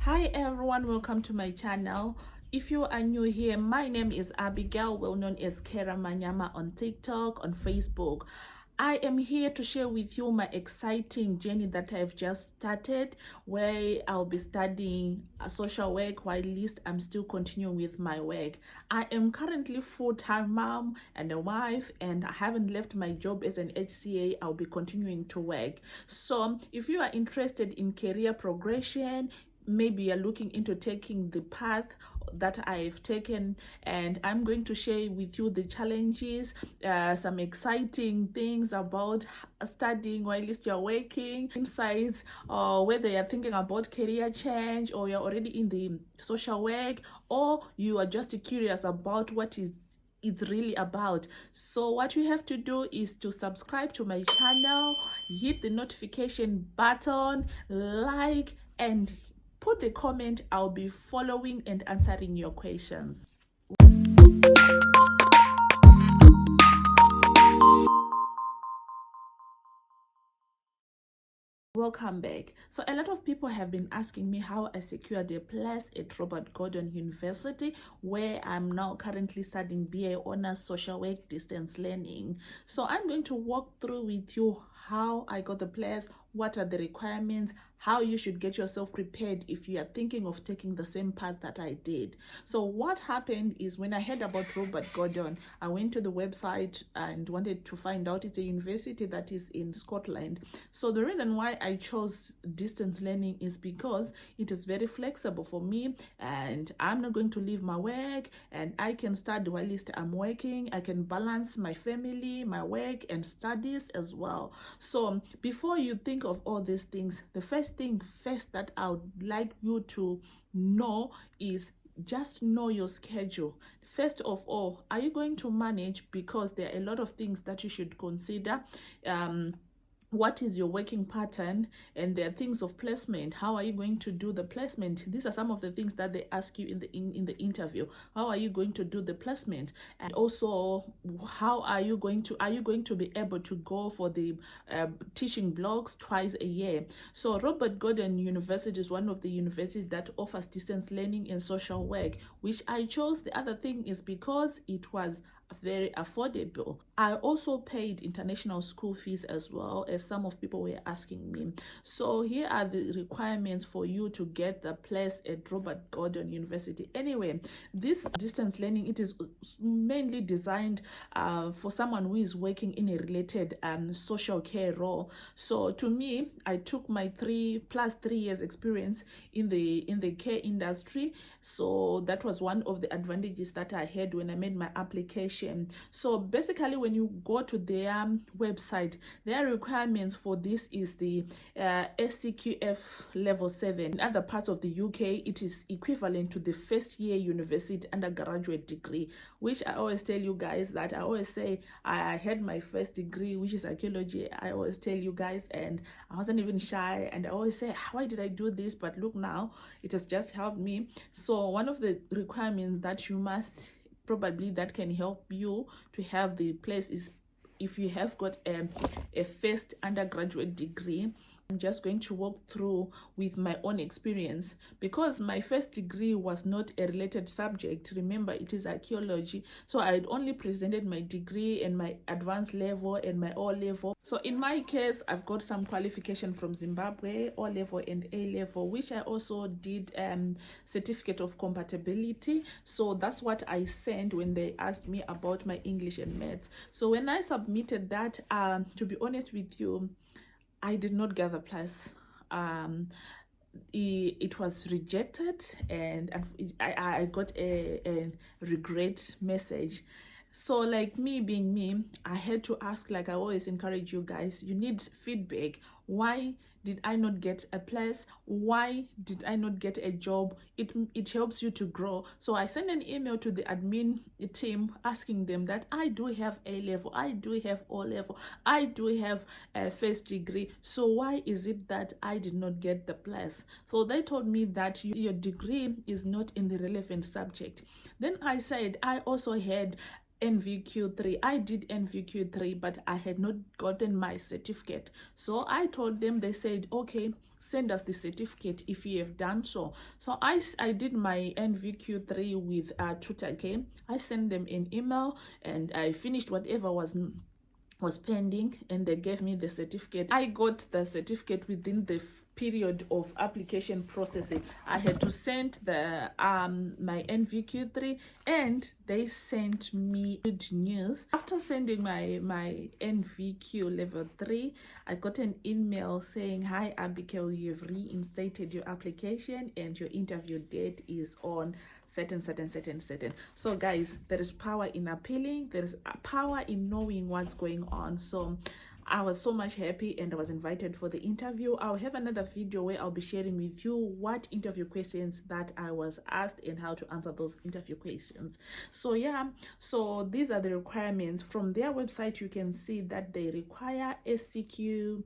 Hi everyone, welcome to my channel. If you are new here, my name is Abigail, well known as Kera Manyama on TikTok, on Facebook. I am here to share with you my exciting journey that I've just started, where I'll be studying social work while I'm still continuing with my work. I am currently full-time mom and a wife, and I haven't left my job as an HCA. I'll be continuing to work. So if you are interested in career progression, maybe you're looking into taking the path that I've taken, and I'm going to share with you the challenges, some exciting things about studying while you're working, insights, or whether you're thinking about career change, or you're already in the social work, or you are just curious about what it's really about. So what you have to do is to subscribe to my channel, hit the notification button, like, and put the comment. I'll be following and answering your questions. Welcome back. So a lot of people have been asking me how I secured a place at Robert Gordon University, where I'm now currently studying BA Honors Social Work Distance Learning. So I'm going to walk through with you how I got the place, what are the requirements, how you should get yourself prepared if you are thinking of taking the same path that I did. So what happened is, when I heard about Robert Gordon, I went to the website and wanted to find out. It's a university that is in Scotland. So the reason why I chose distance learning is because it is very flexible for me, and I'm not going to leave my work, and I can study while I'm working. I can balance my family, my work, and studies as well. So before you think of all these things, the first thing that I would like you to know is just know your schedule. First of all, are you going to manage? Because there are a lot of things that you should consider. What is your working pattern? And there are things of placement. How are you going to do the placement? These are some of the things that they ask you in the interview. How are you going to do the placement? And also, how are you going to be able to go for the teaching blocks twice a year? So Robert Gordon University is one of the universities that offers distance learning and social work, which I chose. The other thing is because it was very affordable. I also paid international school fees as well, as some of people were asking me. So here are the requirements for you to get the place at Robert Gordon University. Anyway, this distance learning, it is mainly designed for someone who is working in a related social care role. So to me, I took my 3 years experience in the care industry. So that was one of the advantages that I had when I made my application. So basically, when you go to their website, their requirements for this is the SCQF level 7. In other parts of the UK, it is equivalent to the first year university undergraduate degree, which I always tell you guys that I always say I had my first degree, which is archaeology. I always tell you guys, and I wasn't even shy, and I always say, why did I do this? But look, now it has just helped me. So one of the requirements that you must probably that can help you to have the place is if you have got a first undergraduate degree. I'm just going to walk through with my own experience, because my first degree was not a related subject. Remember, it is archaeology. So I had only presented my degree and my advanced level and my O level. So in my case, I've got some qualification from Zimbabwe, O level and A level, which I also did certificate of compatibility. So that's what I sent when they asked me about my English and maths. So when I submitted that, to be honest with you, I did not get the place. It was rejected, and I got a regret message. So like me being me, I had to ask, like I always encourage you guys, you need feedback. Why did I not get a place? Why did I not get a job? It helps you to grow. So I sent an email to the admin team asking them that I do have A level, I do have O level, I do have a first degree. So why is it that I did not get the place? So they told me that your degree is not in the relevant subject. Then I said I also had NVQ3. I did NVQ3, but I had not gotten my certificate. So I told them, they said, okay, send us the certificate if you have done so. So I did my NVQ3 with TutorK. I sent them an email and I finished whatever was pending, and they gave me the certificate. I got the certificate within the period of application processing. I had to send the my NVQ3, and they sent me good news. After sending my NVQ level 3, I got an email saying, "Hi Abigail, you've reinstated your application and your interview date is on certain. So guys, there is power in appealing, there is power in knowing what's going on. So I was so much happy and I was invited for the interview. I'll have another video where I'll be sharing with you what interview questions that I was asked and how to answer those interview questions. So yeah, so these are the requirements. From their website you can see that they require SCQ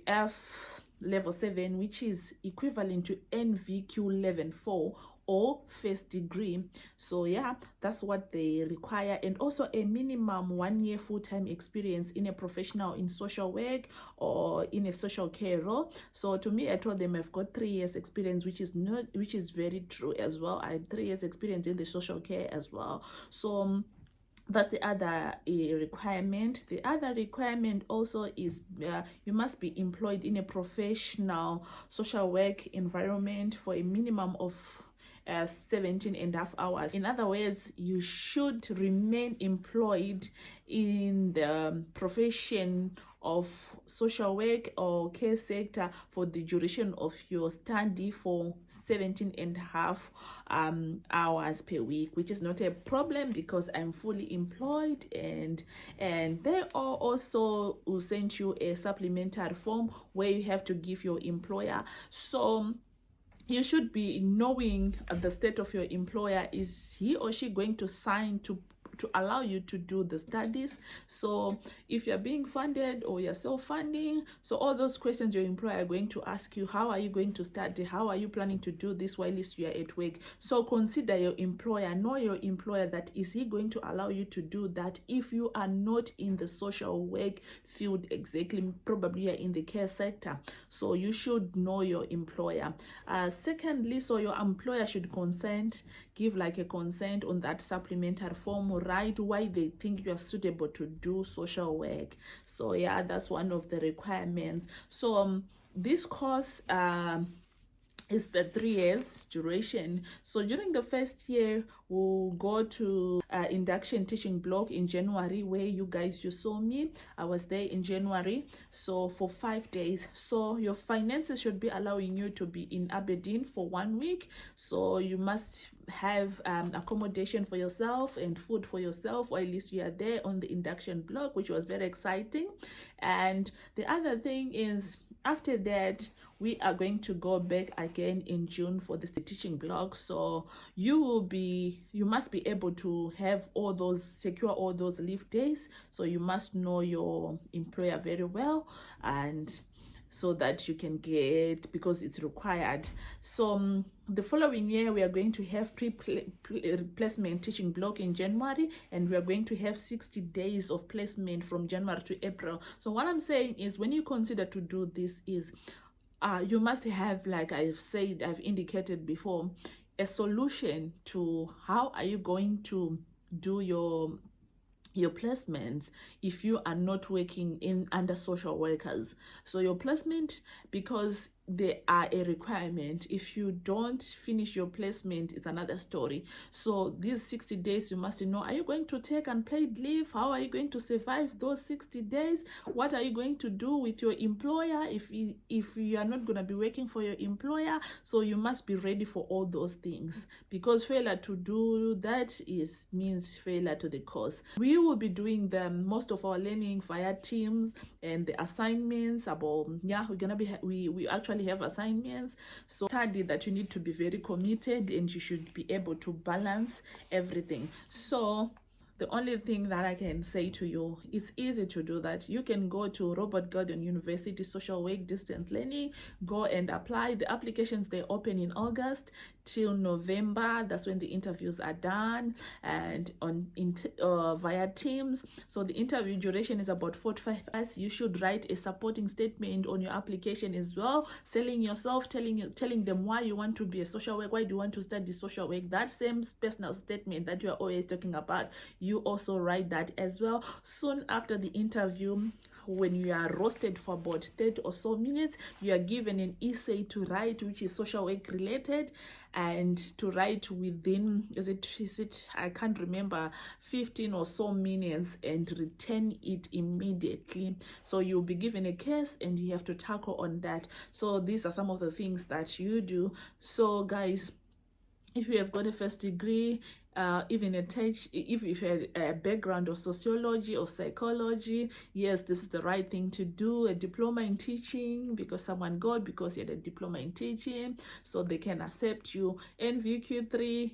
F level 7, which is equivalent to NVQ level 4 or first degree. So yeah, that's what they require, and also a minimum 1 year full-time experience in a professional in social work or in a social care role. So to me, I told them I've got 3 years experience, which is very true as well. I had 3 years experience in the social care as well. So that's the other requirement. The other requirement also is you must be employed in a professional social work environment for a minimum of 17.5 hours. In other words, you should remain employed in the profession of social work or care sector for the duration of your study for 17.5 hours per week, which is not a problem because I'm fully employed, and they also will send you a supplementary form where you have to give your employer. So you should be knowing the state of your employer. Is he or she going to sign to allow you to do the studies? So if you're being funded or you're self-funding, so all those questions your employer are going to ask you: how are you going to study? How are you planning to do this while you are at work? So consider your employer, know your employer, that is he going to allow you to do that if you are not in the social work field exactly, probably you're in the care sector. So you should know your employer. Secondly, so your employer should give like a consent on that supplementary form, right, why they think you are suitable to do social work. So yeah, that's one of the requirements. So this course is the 3 years duration. So during the first year, we'll go to induction teaching block in January, where you saw me. I was there in January, so for 5 days. So your finances should be allowing you to be in Aberdeen for 1 week. So you must have accommodation for yourself and food for yourself, or at least you are there on the induction block, which was very exciting. And the other thing is, after that, we are going to go back again in June for the teaching block. So you must be able to secure all those leave days. So you must know your employer very well, and so that you can get, because it's required. So the following year, we are going to have pre-placement teaching block in January, and we are going to have 60 days of placement from January to April. So what I'm saying is, when you consider to do this, is you must have, like I've indicated before, a solution to how are you going to do your placements if you are not working under social workers. So your placement, because they are a requirement, if you don't finish your placement, it's another story. So these 60 days, you must know, are you going to take unpaid leave? How are you going to survive those 60 days? What are you going to do with your employer if you are not going to be working for your employer? So you must be ready for all those things, because failure to do that means failure to the course. We will be doing most of our learning via Teams, and the assignments we actually have assignments. So study that you need to be very committed, and you should be able to balance everything. So The only thing that I can say to you, it's easy to do that. You can go to Robert Gordon University Social Work Distance Learning, go and apply. The applications, they open in August till November. That's when the interviews are done, and via Teams. So the interview duration is about 45 minutes. You should write a supporting statement on your application as well, selling yourself, telling them why you want to be a social worker, why do you want to study social work. That same personal statement that you are always talking about, you also write that as well. Soon after the interview, when you are roasted for about 30 or so minutes, you are given an essay to write, which is social work related, and to write within, is it I can't remember, 15 or so minutes, and return it immediately. So you'll be given a case and you have to tackle on that. So these are some of the things that you do. So guys, if you have got a first degree, even if you had a background of sociology or psychology, yes, this is the right thing to do. A diploma in teaching, because you had a diploma in teaching, so they can accept you. NVQ3,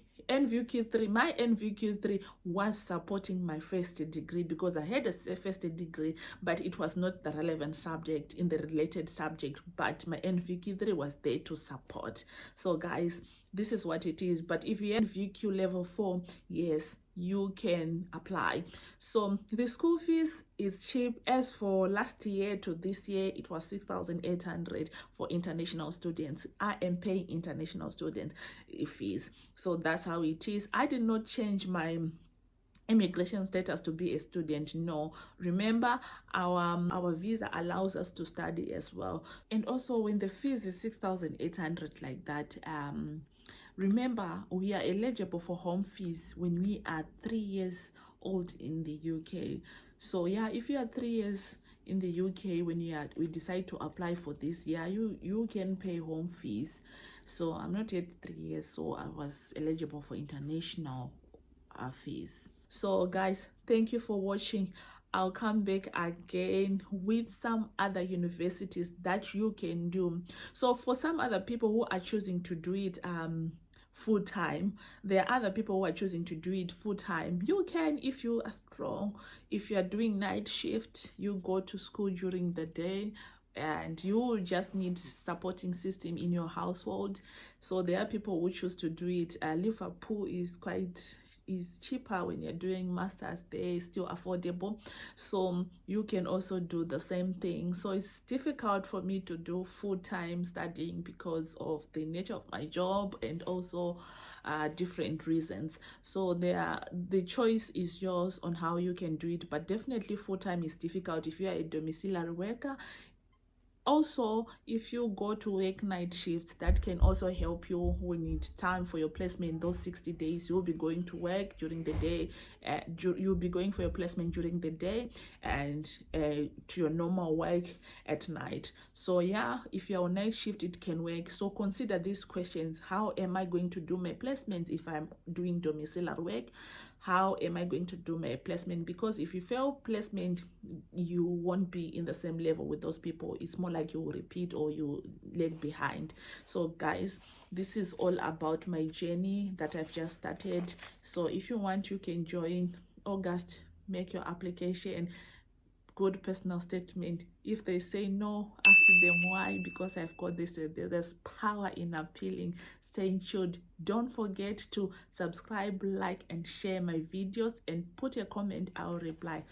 my NVQ3 was supporting my first degree, because I had a first degree, but it was not the relevant subject in the related subject, but my NVQ3 was there to support. So guys, this is what it is. But if you have NVQ level 4, yes, you can apply. So the school fees is cheap. As for last year to this year, it was 6,800 for international students. I am paying international student fees, so that's how it is. I did not change my immigration status to be a student. No, remember, our visa allows us to study as well. And also, when the fees is 6,800 like that, remember, we are eligible for home fees when we are 3 years old in the UK. So yeah, if you are 3 years in the UK when we decide to apply for this year, you can pay home fees. So I'm not yet 3 years, so I was eligible for international fees. So guys, thank you for watching. I'll come back again with some other universities that you can do. So for some other people who are choosing to do it full-time, there are other people who are choosing to do it full-time. You can, if you are strong. If you are doing night shift, you go to school during the day, and you just need supporting system in your household. So there are people who choose to do it. Liverpool is cheaper when you're doing masters. They still affordable, so you can also do the same thing. So it's difficult for me to do full-time studying because of the nature of my job, and also different reasons. So the choice is yours on how you can do it, but definitely full-time is difficult if you are a domiciliary worker. Also, if you go to work night shifts, that can also help you when it's time for your placement. Those 60 days, you'll be going to work during the day. You'll be going for your placement during the day, and to your normal work at night. So yeah, if you're on night shift, it can work. So consider these questions. How am I going to do my placement if I'm doing domiciliary work? How am I going to do my placement? Because if you fail placement, you won't be in the same level with those people. It's more like you will repeat or you lag behind. So guys, this is all about my journey that I've just started. So if you want, you can join August, make your application, good personal statement. If they say no, ask them why, because I've got this. There's power in appealing. Stay tuned. Don't forget to subscribe, like, and share my videos, and put a comment. I'll reply.